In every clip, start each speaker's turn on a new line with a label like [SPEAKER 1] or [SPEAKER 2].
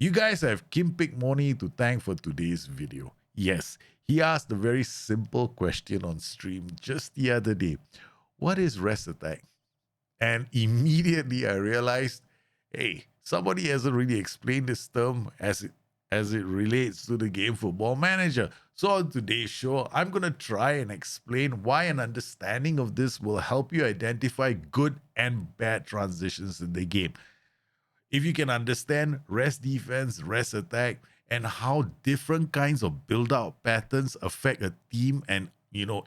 [SPEAKER 1] You guys have Kim Pick Moni to thank for today's video. Yes, he asked a very simple question on stream just the other day. What is rest attack? And immediately I realized, hey, somebody hasn't really explained this term as it relates to the game Football Manager. So on today's show, I'm going to try and explain why an understanding of this will help you identify good and bad transitions in the game. If you can understand rest defense, rest attack, and how different kinds of build-out patterns affect a team and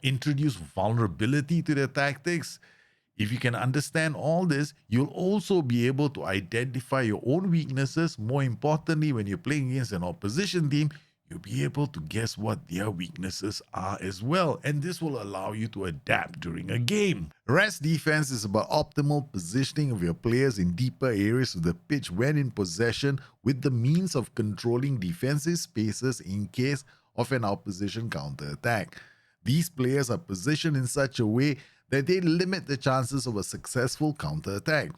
[SPEAKER 1] introduce vulnerability to their tactics, if you can understand all this, you'll also be able to identify your own weaknesses. More importantly, when you're playing against an opposition team, you'll be able to guess what their weaknesses are as well. And this will allow you to adapt during a game. Rest defense is about optimal positioning of your players in deeper areas of the pitch when in possession, with the means of controlling defensive spaces in case of an opposition counterattack. These players are positioned in such a way that they limit the chances of a successful counterattack.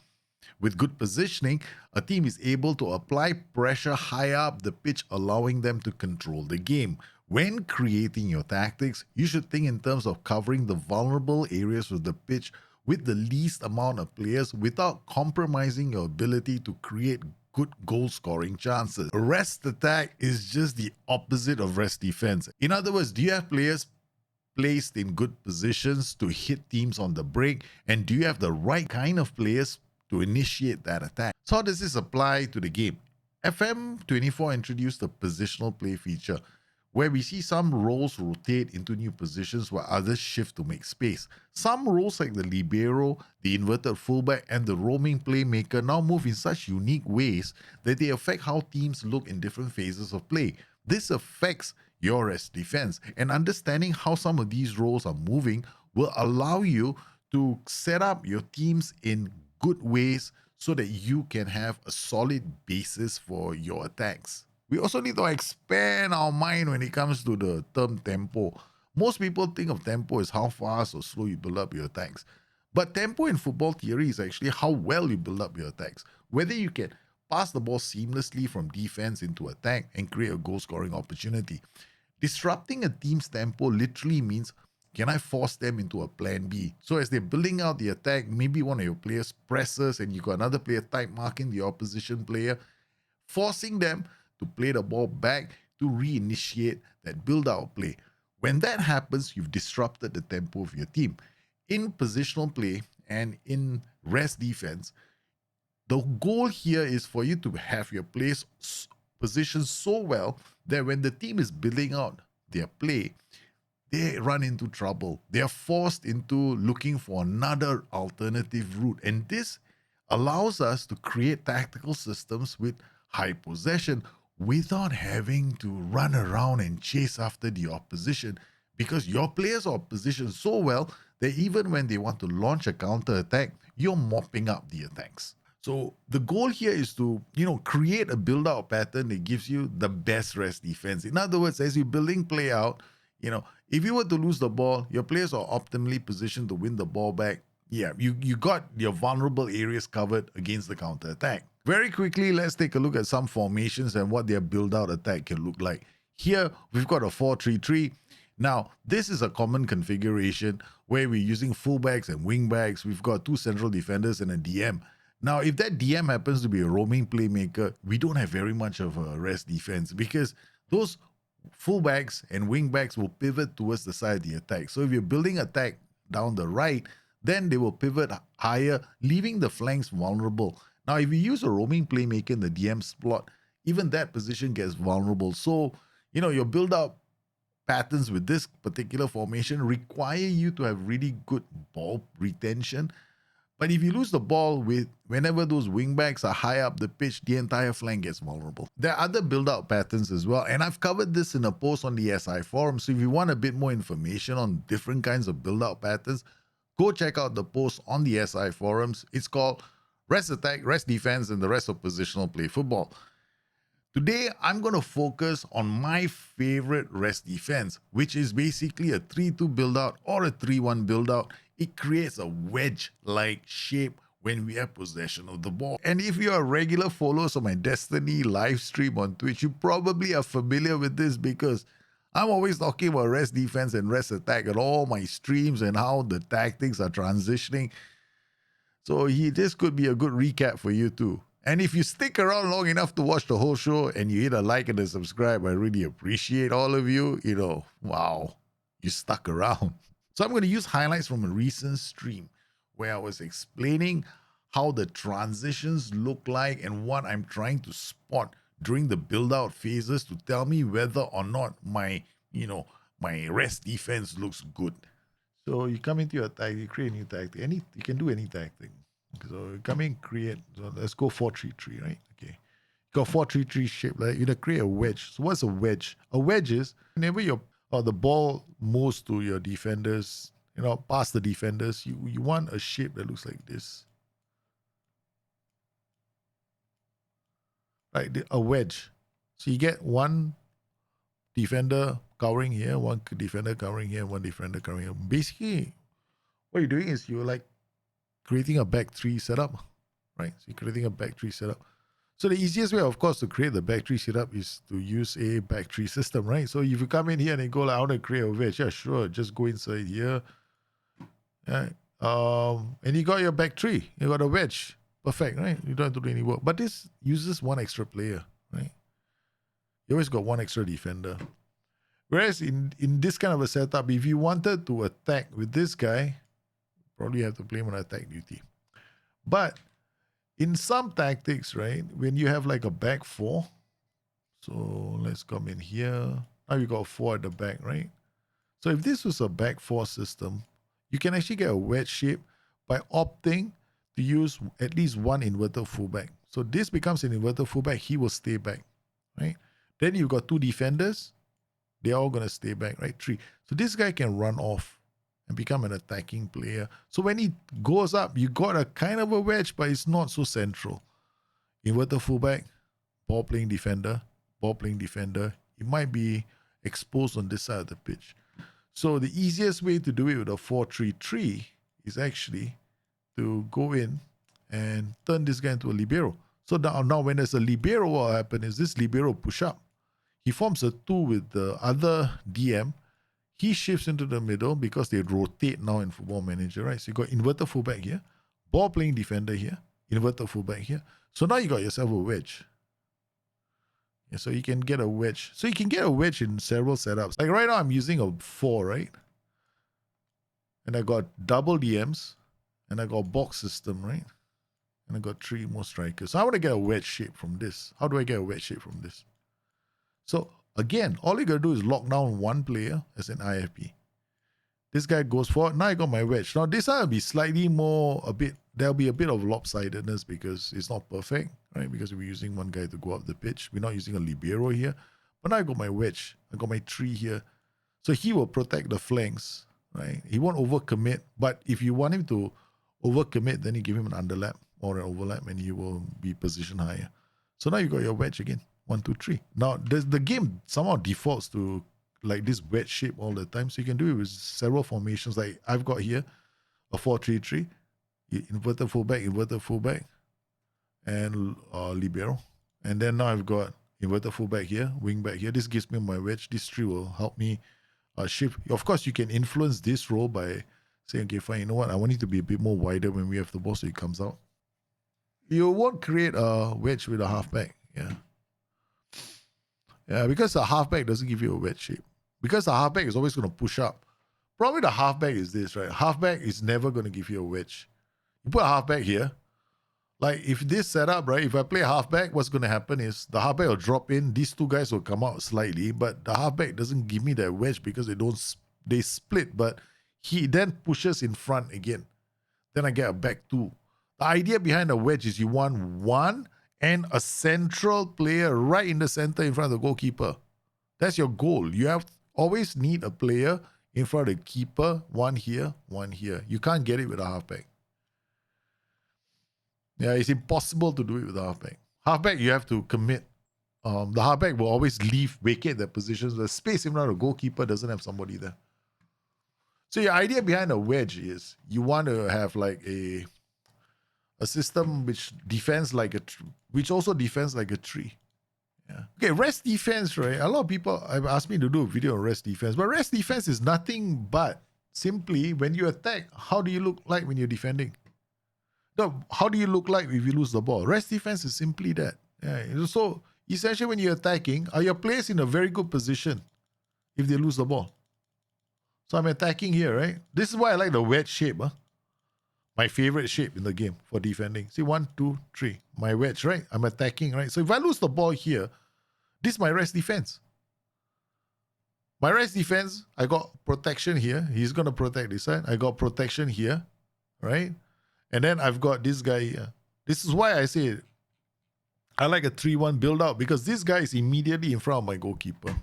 [SPEAKER 1] With good positioning, a team is able to apply pressure high up the pitch, allowing them to control the game. When creating your tactics, you should think in terms of covering the vulnerable areas of the pitch with the least amount of players without compromising your ability to create good goal-scoring chances. Rest attack is just the opposite of rest defense. In other words, do you have players placed in good positions to hit teams on the break, and do you have the right kind of players to initiate that attack? So how does this apply to the game? FM24 introduced a positional play feature where we see some roles rotate into new positions while others shift to make space. Some roles like the Libero, the inverted fullback, and the roaming playmaker now move in such unique ways that they affect how teams look in different phases of play. This affects your rest defense, and understanding how some of these roles are moving will allow you to set up your teams in good ways so that you can have a solid basis for your attacks. We also need to expand our mind when it comes to the term tempo. Most people think of tempo as how fast or slow you build up your attacks. But tempo in football theory is actually how well you build up your attacks. Whether you can pass the ball seamlessly from defense into attack and create a goal-scoring opportunity. Disrupting a team's tempo literally means, can I force them into a plan B? So as they're building out the attack, maybe one of your players presses and you got another player tight marking the opposition player, forcing them to play the ball back to reinitiate that build-out play. When that happens, you've disrupted the tempo of your team. In positional play and in rest defense, the goal here is for you to have your players positioned so well that when the team is building out their play, they run into trouble. They are forced into looking for another alternative route. And this allows us to create tactical systems with high possession without having to run around and chase after the opposition, because your players are positioned so well that even when they want to launch a counter attack, you're mopping up the attacks. So the goal here is to, create a build-out pattern that gives you the best rest defense. In other words, as you're building play out, if you were to lose the ball, your players are optimally positioned to win the ball back. Yeah, you got your vulnerable areas covered against the counter attack. Very quickly, let's take a look at some formations and what their build-out attack can look like. Here, we've got a 4-3-3. Now, this is a common configuration where we're using fullbacks and wingbacks. We've got two central defenders and a DM. Now, if that DM happens to be a roaming playmaker, we don't have very much of a rest defense because those fullbacks and wingbacks will pivot towards the side of the attack. So if you're building attack down the right, then they will pivot higher, leaving the flanks vulnerable. Now, if you use a roaming playmaker in the DM slot, even that position gets vulnerable. So, your build-out patterns with this particular formation require you to have really good ball retention. But if you lose the ball whenever those wingbacks are high up the pitch, the entire flank gets vulnerable. There are other build-out patterns as well, and I've covered this in a post on the SI forum. So if you want a bit more information on different kinds of build-out patterns, go check out the post on the SI forums. It's called Rest Attack, Rest Defense, and the Rest of Positional Play Football. Today, I'm going to focus on my favorite rest defense, which is basically a 3-2 build-out or a 3-1 build-out. It creates a wedge-like shape when we have possession of the ball. And if you are regular followers of my Destiny live stream on Twitch, you probably are familiar with this because I'm always talking about rest defense and rest attack at all my streams and how the tactics are transitioning. So this could be a good recap for you too. And if you stick around long enough to watch the whole show and you hit a like and a subscribe, I really appreciate all of you. Wow, you stuck around. So I'm going to use highlights from a recent stream where I was explaining how the transitions look like and what I'm trying to spot during the build out phases to tell me whether or not my rest defense looks good. So you come into your tag, you create a new tag. You can do any tag thing. So you come in, create. So let's go 4-3-3, right? Okay. You got 4-3-3 shape, right? You create a wedge. So what's a wedge? A wedge is whenever the ball moves to your defenders, past the defenders, you want a shape that looks like this. Right? A wedge. So you get one defender covering here, one defender covering here, one defender covering here. Basically, what you're doing is you're like creating a back three setup, right? So you're creating a back three setup. So the easiest way, of course, to create the back three setup is to use a back three system, right? So if you come in here and you go like, I want to create a wedge, yeah, sure, just go inside here. Yeah. And you got your back three, you got a wedge. Perfect, right? You don't have to do any work. But this uses one extra player, right? You always got one extra defender. Whereas in this kind of a setup, if you wanted to attack with this guy, probably have to play him on attack duty. But in some tactics, right, when you have like a back four, so let's come in here. Now you got 4 at the back, right? So if this was a back four system, you can actually get a wedge shape by opting to use at least one inverted fullback. So this becomes an inverted fullback, he will stay back, right? Then you've got 2 defenders, they're all going to stay back, right? 3. So this guy can run off and become an attacking player. So when he goes up, you got a kind of a wedge, but it's not so central. Inverted fullback, ball playing defender, it might be exposed on this side of the pitch. So the easiest way to do it with a 4-3-3 is actually to go in and turn this guy into a libero. So now when there's a libero, what will happen is this libero push up. He forms a 2 with the other DM. He shifts into the middle because they rotate now in Football Manager, right? So you got inverted fullback here, ball playing defender here, inverted fullback here. So now you got yourself a wedge. Yeah, so you can get a wedge. So you can get a wedge in several setups. Like right now I'm using a 4, right? And I got double DMs and I got box system, right? And I got 3 more strikers. So I want to get a wedge shape from this. How do I get a wedge shape from this? So again, all you got to do is lock down one player as an IFB. This guy goes forward. Now I got my wedge. Now this will be slightly more, there'll be a bit of lopsidedness because it's not perfect, right? Because we're using one guy to go up the pitch. We're not using a libero here. But now I got my wedge. I got my 3 here. So he will protect the flanks, right? He won't overcommit. But if you want him to overcommit, then you give him an underlap or an overlap and he will be positioned higher. So now you got your wedge again. 1, 2, 3. Now the game somehow defaults to like this wedge shape all the time. So you can do it with several formations. Like I've got here a 4-3-3, inverted fullback, and libero. And then now I've got inverted fullback here, wingback here. This gives me my wedge. This 3 will help me shift. Of course, you can influence this role by saying, okay, fine, you know what? I want it to be a bit more wider when we have the ball so it comes out. You won't create a wedge with a halfback. Yeah, because the halfback doesn't give you a wedge shape. Because the halfback is always going to push up. Probably the halfback is this, right? Halfback is never going to give you a wedge. You put a halfback here. Like if this setup, right? If I play halfback, what's going to happen is the halfback will drop in. These 2 guys will come out slightly, but the halfback doesn't give me that wedge because they split. But he then pushes in front again. Then I get a back 2. The idea behind a wedge is you want 1 and a central player right in the center in front of the goalkeeper. That's your goal. You always need a player in front of the keeper, 1 here, 1 here. You can't get it with a halfback. Yeah, it's impossible to do it with a halfback. Halfback, you have to commit. The halfback will always vacate their positions. The space in front of the goalkeeper doesn't have somebody there. So your idea behind a wedge is you want to have like a a system which defends like which also defends like a tree. Yeah. Okay, rest defense, right? A lot of people have asked me to do a video on rest defense, but rest defense is nothing but simply when you attack, how do you look like when you're defending? No, how do you look like if you lose the ball? Rest defense is simply that. Yeah. So essentially, when you're attacking, are your players in a very good position if they lose the ball? So I'm attacking here, right? This is why I like the wedge shape. Huh? My favorite shape in the game for defending. See, 1, 2, 3. My wedge, right? I'm attacking, right? So if I lose the ball here, this is my rest defense. My rest defense, I got protection here. He's going to protect this side. I got protection here, right? And then I've got this guy here. This is why I say I like a 3-1 build out, because this guy is immediately in front of my goalkeeper.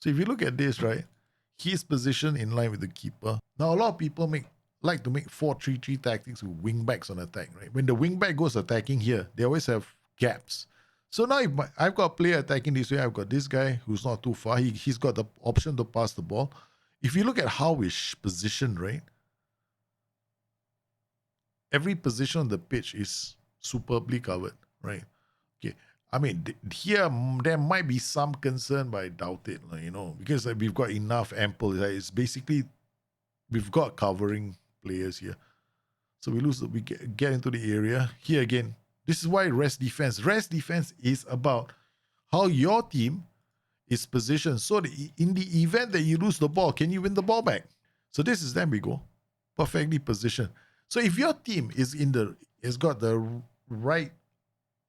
[SPEAKER 1] So if you look at this, right? He's positioned in line with the keeper. Now, a lot of people like to make 4-3-3 tactics with wingbacks on attack, right? When the wingback goes attacking here, they always have gaps. So now if I've got a player attacking this way, I've got this guy who's not too far. He's got the option to pass the ball. If you look at how we're positioned, right? Every position on the pitch is superbly covered, right? Okay. I mean, here there might be some concern, but I doubt it, because we've got enough ample. It's basically, we've got covering players here. So we get into the area. Here again, this is why rest defense. Rest defense is about how your team is positioned. So in the event that you lose the ball, can you win the ball back? So this is them we go. Perfectly positioned. So if your team has got the right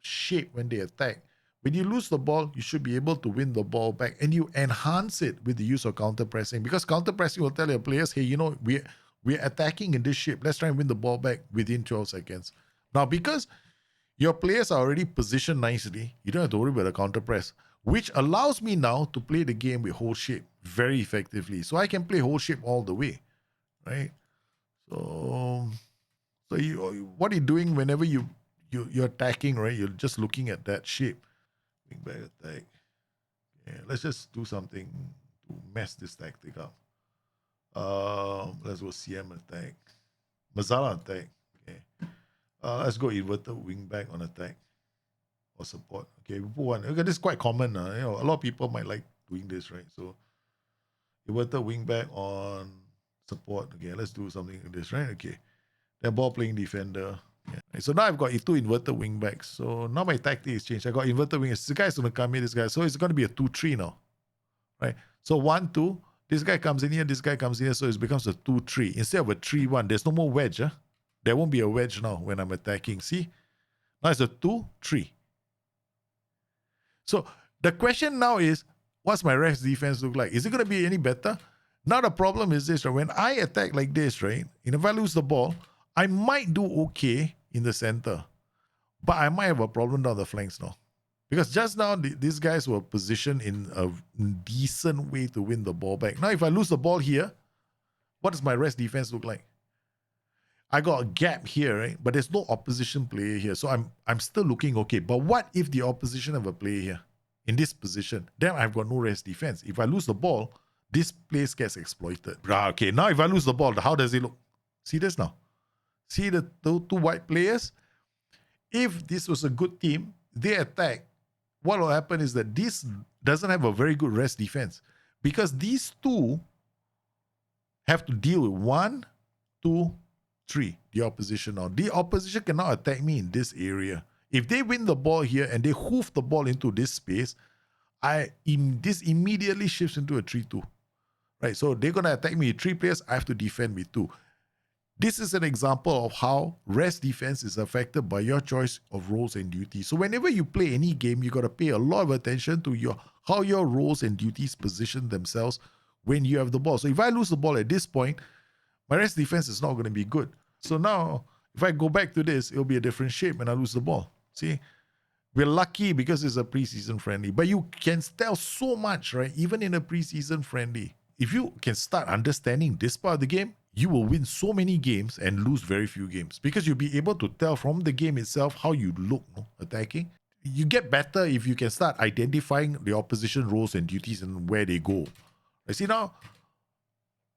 [SPEAKER 1] shape when they attack, when you lose the ball, you should be able to win the ball back, and you enhance it with the use of counter pressing, because counter pressing will tell your players, hey, we're attacking in this shape. Let's try and win the ball back within 12 seconds. Now, because your players are already positioned nicely, you don't have to worry about the counter press, which allows me now to play the game with whole shape very effectively. So I can play whole shape all the way, right? So what are you doing whenever you're attacking, right? You're just looking at that shape. Wingback attack. Yeah, let's just do something to mess this tactic up. Let's go CM attack. Mazala attack. Okay. Let's go inverted wingback on attack or support. Okay, we put one. Okay, this is quite common. A lot of people might like doing this, right? So inverted wingback on support. Okay, let's do something like this, right? Okay. Then ball playing defender. Yeah. So now I've got 2 inverted wingbacks. So now my tactic is changed. I got inverted wingers. This guy's gonna come here, this guy. So it's gonna be a 2-3 now. Right? So 1-2. This guy comes in here, this guy comes in here, so it becomes a 2-3. Instead of a 3-1, there's no more wedge. Huh? There won't be a wedge now when I'm attacking. See? Now it's a 2-3. So the question now is, what's my rest defense look like? Is it going to be any better? Now the problem is this, right? When I attack like this, right? And if I lose the ball, I might do okay in the center, but I might have a problem down the flanks now. Because just now, these guys were positioned in a decent way to win the ball back. Now, if I lose the ball here, what does my rest defense look like? I got a gap here, right? But there's no opposition player here. So I'm still looking okay. But what if the opposition have a player here in this position? Then I've got no rest defense. If I lose the ball, this place gets exploited. Okay, now if I lose the ball, how does it look? See this now? See the 2 white players? If this was a good team, they attack. What will happen is that this doesn't have a very good rest defense, because these 2 have to deal with 1, 2, 3, the opposition now. The opposition cannot attack me in this area. If they win the ball here and they hoof the ball into this space, this immediately shifts into a 3-2. Right? So they're going to attack me with 3 players. I have to defend with 2. This is an example of how rest defense is affected by your choice of roles and duties. So whenever you play any game, you got to pay a lot of attention to how your roles and duties position themselves when you have the ball. So if I lose the ball at this point, my rest defense is not going to be good. So now, if I go back to this, it'll be a different shape when I lose the ball. See? We're lucky because it's a preseason friendly. But you can tell so much, right? Even in a preseason friendly. If you can start understanding this part of the game, you will win so many games and lose very few games, because you'll be able to tell from the game itself how you look attacking. You get better if you can start identifying the opposition roles and duties and where they go. I see now,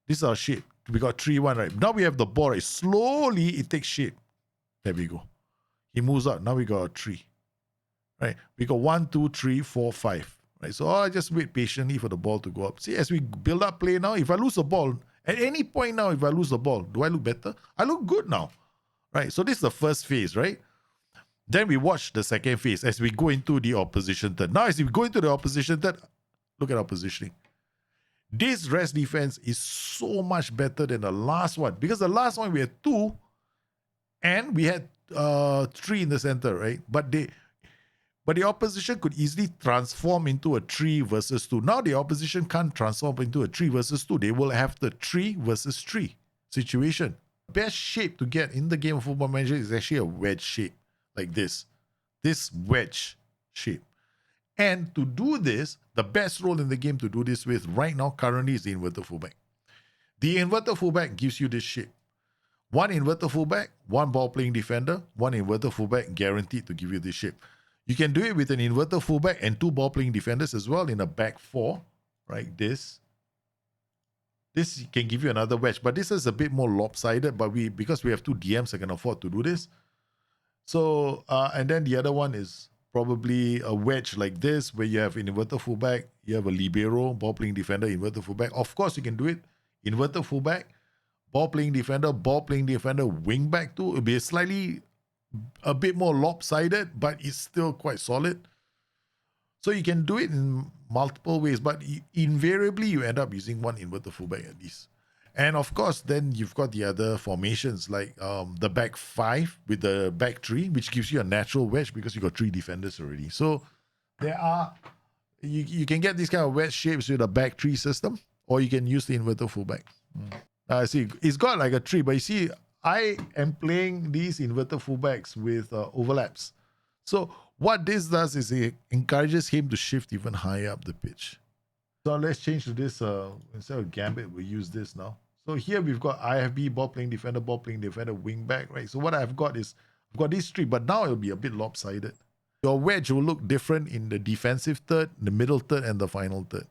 [SPEAKER 1] this is our shape. We got 3-1, right? Now we have the ball, right? Slowly it takes shape. There we go. He moves out. Now we got a 3. Right? We got 1, 2, 3, 4, 5. Right? So I just wait patiently for the ball to go up. See, as we build up play now, if I lose the ball, at any point now, if I lose the ball, do I look better? I look good now. Right? So this is the first phase, right? Then we watch the second phase as we go into the opposition third. Now, as we go into the opposition third, look at our positioning. This rest defense is so much better than the last one, because the last one we had 2 and we had 3 in the center, right? But the opposition could easily transform into a 3 versus 2. Now the opposition can't transform into a 3 versus 2. They will have the 3 versus 3 situation. Best shape to get in the game of Football Manager is actually a wedge shape, like this wedge shape. And to do this, the best role in the game to do this with right now currently is the inverted fullback. The inverted fullback gives you this shape. 1 inverted fullback, 1 ball playing defender, 1 inverted fullback guaranteed to give you this shape. You can do it with an inverted fullback and 2 ball playing defenders as well in a back 4, right? This can give you another wedge, but this is a bit more lopsided, but because we have 2 DMs that can afford to do this. So, and then the other one is probably a wedge like this, where you have an inverted fullback, you have a Libero, ball playing defender, inverted fullback. Of course, you can do it inverted fullback, ball playing defender, wingback too. It'll be a bit more lopsided, but it's still quite solid. So you can do it in multiple ways, but invariably you end up using 1 inverted fullback at least. And of course, then you've got the other formations like the back 5 with the back 3, which gives you a natural wedge because you got 3 defenders already. So there are, you can get these kind of wedge shapes with a back 3 system, or you can use the inverted fullback. See, it's got like a 3, but you see, I am playing these inverted fullbacks with overlaps. So what this does is it encourages him to shift even higher up the pitch. So let's change to this. Instead of gambit, we use this now. So here we've got IFB, ball playing defender, wingback, right? So what I've got these 3, but now it'll be a bit lopsided. Your wedge will look different in the defensive third, the middle third, and the final third.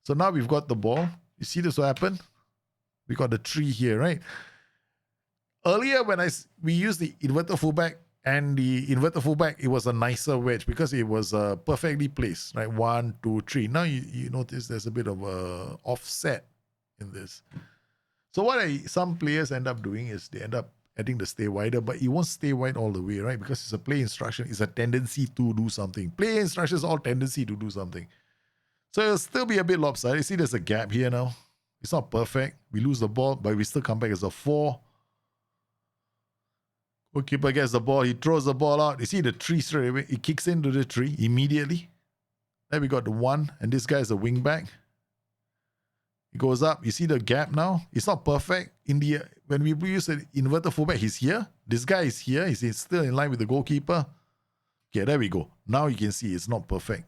[SPEAKER 1] So now we've got the ball. You see this will happen? We got the 3 here, right? Earlier when we used the inverted fullback, and the inverted fullback, it was a nicer wedge because it was perfectly placed, right? 1, 2, 3. Now you notice there's a bit of a offset in this. So what some players end up doing is they end up adding the stay wider, but it won't stay wide all the way, right? Because it's a play instruction. It's a tendency to do something. Play instruction is all tendency to do something. So it'll still be a bit lopsided. You see there's a gap here now. It's not perfect. We lose the ball, but we still come back as a 4. Goalkeeper gets the ball. He throws the ball out. You see the 3 straight away. He kicks into the 3 immediately. Then we got the 1, and this guy is a wing back. He goes up. You see the gap now? It's not perfect. When we use an inverted fullback, he's here. This guy is here. He's still in line with the goalkeeper. Okay, there we go. Now you can see it's not perfect.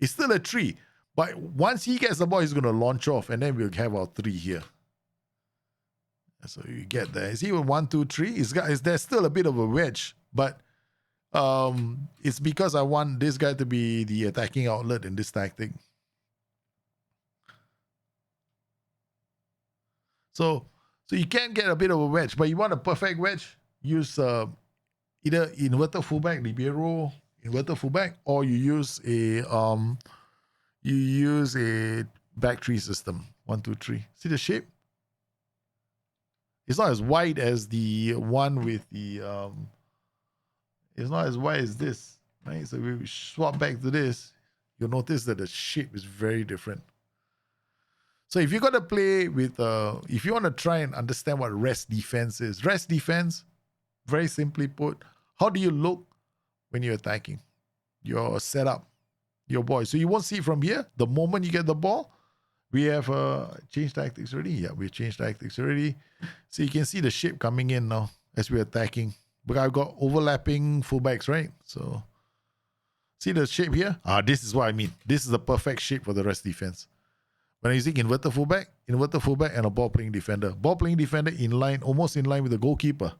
[SPEAKER 1] It's still a 3. But once he gets the ball, he's going to launch off, and then we'll have our 3 here. So you get there. See, 1, 2, 3. There's still a bit of a wedge, but it's because I want this guy to be the attacking outlet in this tactic. So you can get a bit of a wedge, but you want a perfect wedge, use either inverted fullback, Libero, inverted fullback, or you use a back 3 system. 1, 2, 3. See the shape? It's not as wide as the one with the it's not as wide as this, right? So if we swap back to this, you'll notice that the shape is very different. So if you're going to play with, if you want to try and understand what rest defense is, rest defense, very simply put, how do you look when you're attacking? Your setup, your boy. So you won't see it from here. The moment you get the ball, we have changed tactics already. Yeah, we've changed tactics already. So you can see the shape coming in now as we're attacking. But I've got overlapping fullbacks, right? So see the shape here? This is what I mean. This is the perfect shape for the rest defense. When I'm using inverted fullback, and a ball playing defender. Ball playing defender in line, almost in line with the goalkeeper.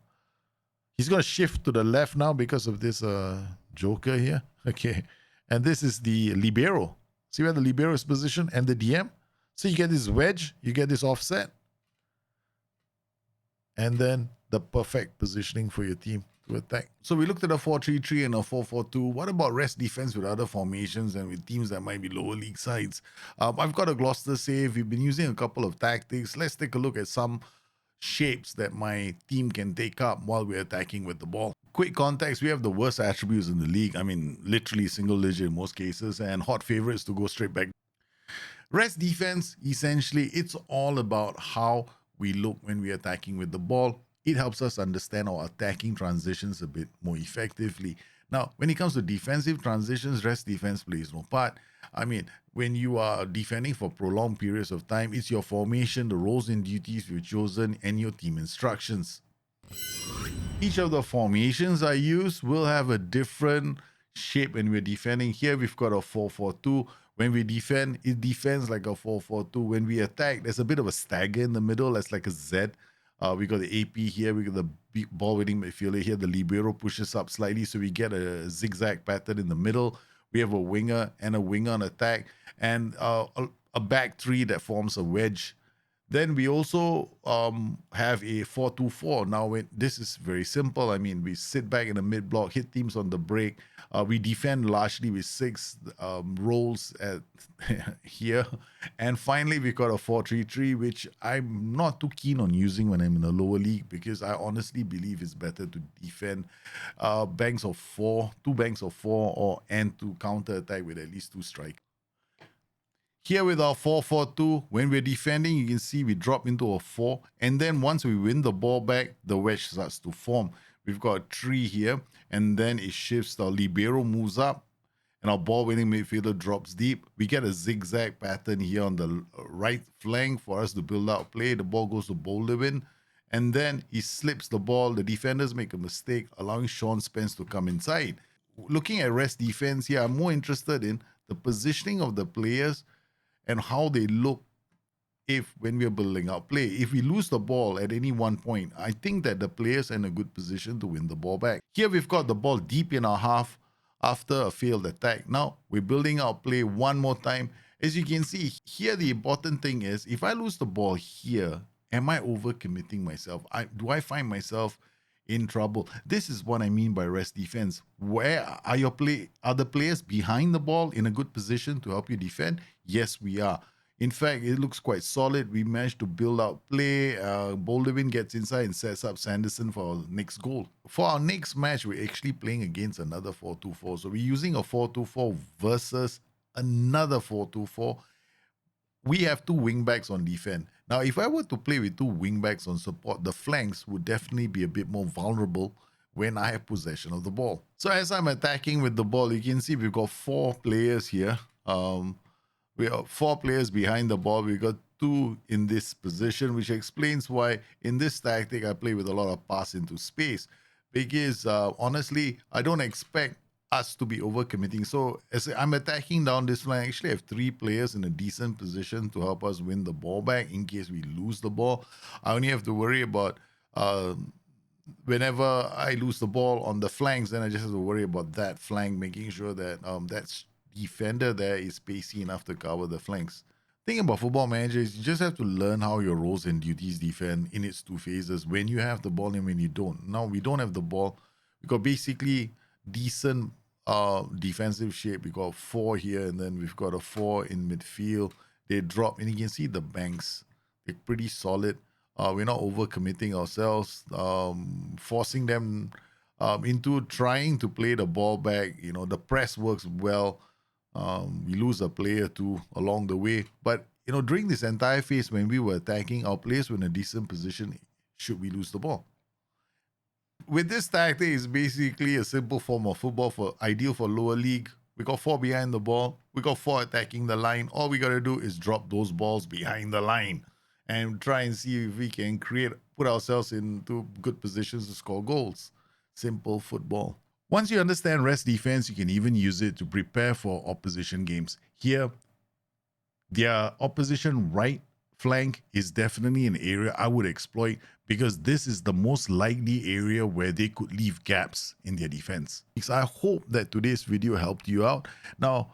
[SPEAKER 1] He's going to shift to the left now because of this joker here. Okay. And this is the Libero. See where the Libero is positioned and the DM? So you get this wedge, you get this offset. And then the perfect positioning for your team to attack. So we looked at a 4-3-3 and a 4-4-2. What about rest defense with other formations and with teams that might be lower league sides? I've got a Gloucester save. We've been using a couple of tactics. Let's take a look at some shapes that my team can take up while we're attacking with the ball. Quick context, we have the worst attributes in the league. I mean, literally single digit in most cases, and hot favorites to go straight back. Rest defense, essentially, it's all about how we look when we're attacking with the ball. It helps us understand our attacking transitions a bit more effectively. Now, when it comes to defensive transitions, rest defense plays no part. I mean, when you are defending for prolonged periods of time, it's your formation, the roles and duties you've chosen, and your team instructions. Each of the formations I use will have a different shape when we're defending. Here we've got a 4-4-2. When we defend, it defends like a 4-4-2. When we attack, there's a bit of a stagger in the middle. That's like a Z. We got the AP here. We got the ball winning midfielder here. The Libero pushes up slightly, so we get a zigzag pattern in the middle. We have a winger and a winger on attack, and a back three that forms a wedge. Then we also have a 4-2-4. Now, this is very simple. I mean, we sit back in the mid block, hit teams on the break. We defend largely with 6 roles at here. And finally, we got a 4-3-3, which I'm not too keen on using when I'm in a lower league, because I honestly believe it's better to defend banks of 4, 2 banks of 4, and to counter attack with at least 2 strikers. Here with our 4-4-2, when we're defending, you can see we drop into a 4. And then once we win the ball back, the wedge starts to form. We've got a 3 here, and then it shifts. Our Libero moves up, and our ball-winning midfielder drops deep. We get a zigzag pattern here on the right flank for us to build out play. The ball goes to Bowlewin, and then he slips the ball. The defenders make a mistake, allowing Sean Spence to come inside. Looking at rest defense here, I'm more interested in the positioning of the players and how they look when we're building out play. If we lose the ball at any one point, I think that the players are in a good position to win the ball back. Here we've got the ball deep in our half after a failed attack. Now we're building out play one more time. As you can see here, the important thing is, if I lose the ball here, am I overcommitting myself? Do I find myself in trouble? This is what I mean by rest defense. Where are are the players behind the ball in a good position to help you defend? Yes, we are. In fact, it looks quite solid. We managed to build out play. Bowlewin gets inside and sets up Sanderson for our next goal. For our next match, we're actually playing against another 4-2-4. So we're using a 4-2-4 versus another 4-2-4. We have 2 wingbacks on defense. Now, if I were to play with 2 wingbacks on support, the flanks would definitely be a bit more vulnerable when I have possession of the ball. So as I'm attacking with the ball, you can see we've got 4 players here. We have 4 players behind the ball. We got 2 in this position, which explains why in this tactic I play with a lot of pass into space. Because honestly, I don't expect us to be overcommitting. So as I'm attacking down this line, I actually have 3 players in a decent position to help us win the ball back in case we lose the ball. I only have to worry about whenever I lose the ball on the flanks, then I just have to worry about that flank, making sure that that defender there is spacey enough to cover the flanks. Thing about Football Manager is you just have to learn how your roles and duties defend in its 2 phases, when you have the ball and when you don't. Now, we don't have the ball. We got basically decent defensive shape. We got 4 here, and then we've got a 4 in midfield. They drop, and you can see the banks. They're pretty solid. We're not overcommitting ourselves, forcing them into trying to play the ball back. You know, the press works well. We lose a player too along the way. But, you know, during this entire phase when we were attacking, our players were in a decent position should we lose the ball. With this tactic, it's basically a simple form of football ideal for lower league. We got 4 behind the ball. We got 4 attacking the line. All we got to do is drop those balls behind the line and try and see if we can put ourselves into good positions to score goals. Simple football. Once you understand rest defense, you can even use it to prepare for opposition games. Here, their opposition right flank is definitely an area I would exploit, because this is the most likely area where they could leave gaps in their defense. So I hope that today's video helped you out. Now,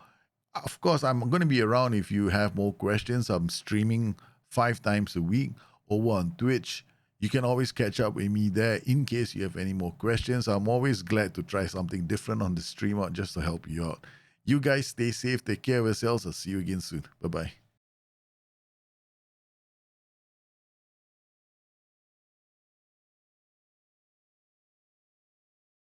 [SPEAKER 1] of course, I'm going to be around if you have more questions. I'm streaming 5 times a week over on Twitch. You can always catch up with me there in case you have any more questions. I'm always glad to try something different on the stream out just to help you out. You guys stay safe, take care of yourselves. I'll see you again soon. Bye-bye.